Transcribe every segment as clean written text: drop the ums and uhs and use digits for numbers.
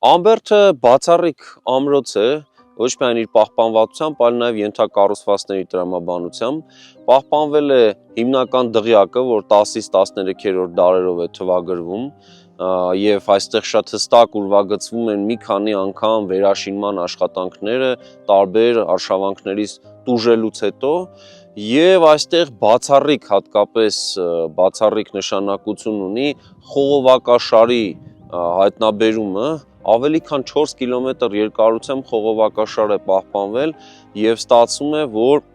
Ամբերդը բացառիկ ամրոց է, ոչ միայն իր պահպանվածությամբ, այլ նաև ենթակառուցվածքների տրամաբանությամբ, պահպանվել է հիմնական դղյակը, որ 10-ից 13-րդ դարերով է թվագրվում, եւ այստեղ շատ հստակ ուրվագծվում են մի քանի անգամ վերաշինման աշխատանքները տարբեր արշավանքներից տուժելուց հետո, եւ այստեղ բացառիկ, հատկապես բացառիկ նշանակություն ունի խողովակաշարի հայտնաբերումը, ավելի քան 4 կիլոմետր երկարությամբ խողովակաշար է պահպանվել եւ ստացվում է, որ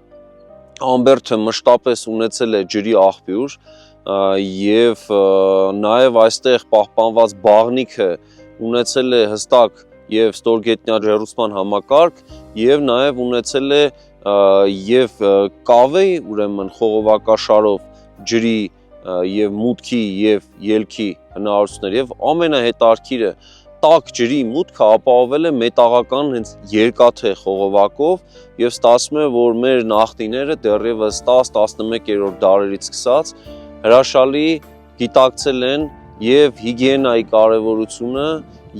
Ամբերդը մշտապես ունեցել է ջրի աղբյուր եւ նաեւ այստեղ պահպանված բաղնիքը ունեցել է հստակ եւ ստորգետնյա ջեռուցման համակարգ եւ նաեւ ունեցել է եւ կավե, ուրեմն խողովակաշարով ջրի եւ մուտքի եւ ելքի հնարավորություններ եւ ամենահետաքրքիրը տաք ջրի մուտքը ապահովել է մետաղական հենց երկաթե խողովակով եւ ստացվում է, որ մեր նախնիները դեռևս 10-11-րդ դարերից սկսած հրաշալի գիտակցել են եւ հիգիենայի կարեւորությունը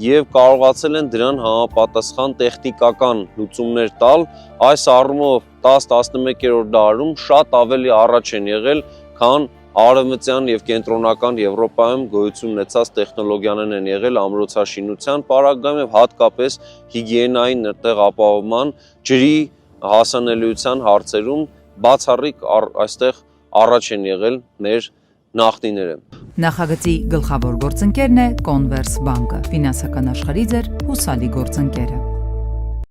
եւ կարողացել են դրան համապատասխան տեխնիկական լուծումներ տալ, այս առումով 10-11-րդ դարերում շատ ավելի առաջ են եղել, քան Արևմտյան եւ կենտրոնական Եվրոպայում գոյություն ունեցած տեխնոլոգիաներն են եղել ամրոցաշինության պարագայում եւ հատկապես հիգիենայի նրտեղ ապահովման ջրի հասանելիության հարցերում բացառիկ այստեղ առաջ են եղել մեր նախնիները։ Նախագծի գլխավոր գործընկերն է Converse բանկը, ֆինանսական աշխարհի ձեր հուսալի գործընկերը։